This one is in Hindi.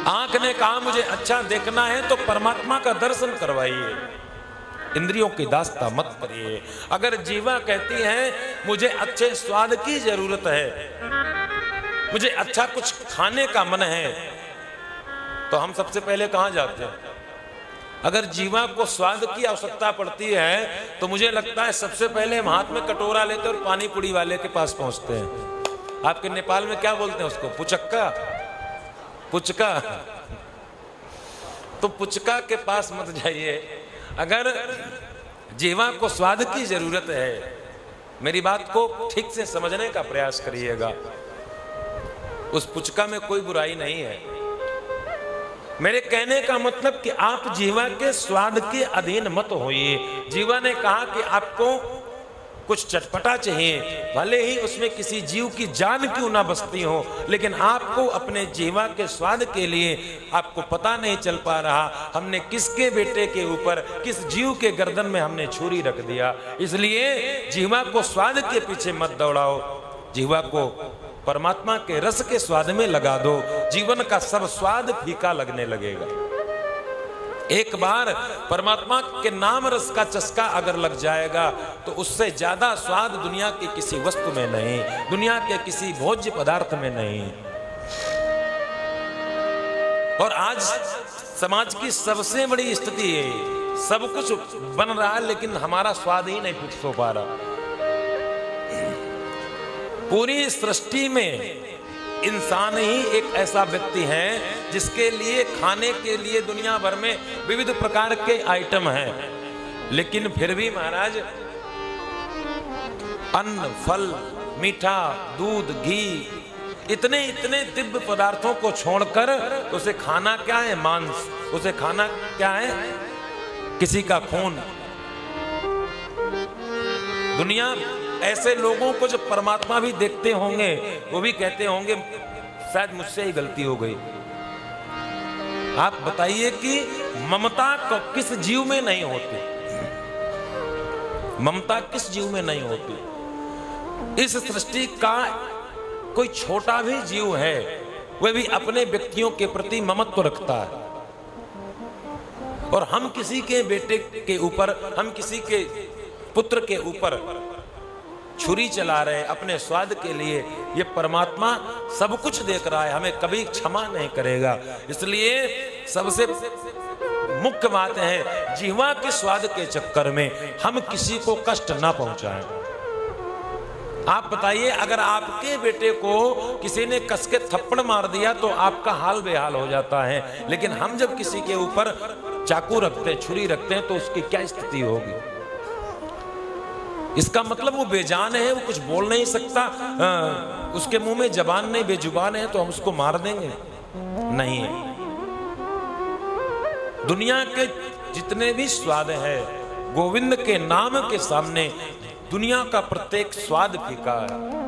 आंख ने कहा मुझे अच्छा देखना है तो परमात्मा का दर्शन करवाइए, इंद्रियों की दास्ता मत करिए। अगर जीवा कहती है मुझे अच्छे स्वाद की जरूरत है, मुझे अच्छा कुछ खाने का मन है, तो हम सबसे पहले कहां जाते हैं? अगर जीवा को स्वाद की आवश्यकता पड़ती है तो मुझे लगता है सबसे पहले हम हाथ में कटोरा लेते और पानी पूरी वाले के पास पहुंचते हैं। आपके नेपाल में क्या बोलते हैं उसको? पुचक्का, पुचका। तो पुचका के पास मत जाइए। अगर जीवा को स्वाद की जरूरत है, मेरी बात को ठीक से समझने का प्रयास करिएगा। उस पुचका में कोई बुराई नहीं है। मेरे कहने का मतलब कि आप जीवा के स्वाद के अधीन मत होइए। जीवा ने कहा कि आपको कुछ चटपटा चाहिए, भले ही उसमें किसी जीव की जान क्यों ना बसती हो, लेकिन आपको अपने जीवा के स्वाद के लिए आपको पता नहीं चल पा रहा हमने किसके बेटे के ऊपर, किस जीव के गर्दन में हमने छुरी रख दिया। इसलिए जीवा को स्वाद के पीछे मत दौड़ाओ, जीवा को परमात्मा के रस के स्वाद में लगा दो। जीवन का सब स्वाद फीका लगने लगेगा। एक बार परमात्मा के नाम रस का चस्का अगर लग जाएगा तो उससे ज्यादा स्वाद दुनिया की किसी वस्तु में नहीं, दुनिया के किसी भोज्य पदार्थ में नहीं। और आज समाज की सबसे बड़ी स्थिति है, सब कुछ बन रहा है लेकिन हमारा स्वाद ही नहीं फिक्स हो पा रहा। पूरी सृष्टि में इंसान ही एक ऐसा व्यक्ति है जिसके लिए खाने के लिए दुनिया भर में विविध प्रकार के आइटम हैं, लेकिन फिर भी महाराज अन्न, फल, मीठा, दूध, घी, इतने इतने दिव्य पदार्थों को छोड़कर उसे खाना क्या है? मांस। उसे खाना क्या है? किसी का खून। दुनिया ऐसे लोगों को जब परमात्मा भी देखते होंगे वो भी कहते होंगे शायद मुझसे ही गलती हो गई। आप बताइए कि ममता किस जीव में नहीं होती? ममता किस जीव में नहीं होती? इस सृष्टि का कोई छोटा भी जीव है वह भी अपने व्यक्तियों के प्रति ममत्व रखता है। और हम किसी के बेटे के ऊपर, हम किसी के पुत्र के ऊपर छुरी चला रहे हैं अपने स्वाद के लिए। ये परमात्मा सब कुछ देख रहा है, हमें कभी क्षमा नहीं करेगा। इसलिए सबसे मुख्य बात है जीवा के स्वाद के चक्कर में हम किसी को कष्ट ना पहुंचाएं। आप बताइए अगर आपके बेटे को किसी ने कस के थप्पड़ मार दिया तो आपका हाल बेहाल हो जाता है, लेकिन हम जब किसी के ऊपर चाकू रखते हैं, छुरी रखते हैं तो उसकी क्या स्थिति होगी? इसका मतलब वो बेजान है, वो कुछ बोल नहीं सकता, उसके मुंह में जबान नहीं, बेजुबान है, तो हम उसको मार देंगे? नहीं। दुनिया के जितने भी स्वाद है गोविंद के नाम के सामने दुनिया का प्रत्येक स्वाद फीका है।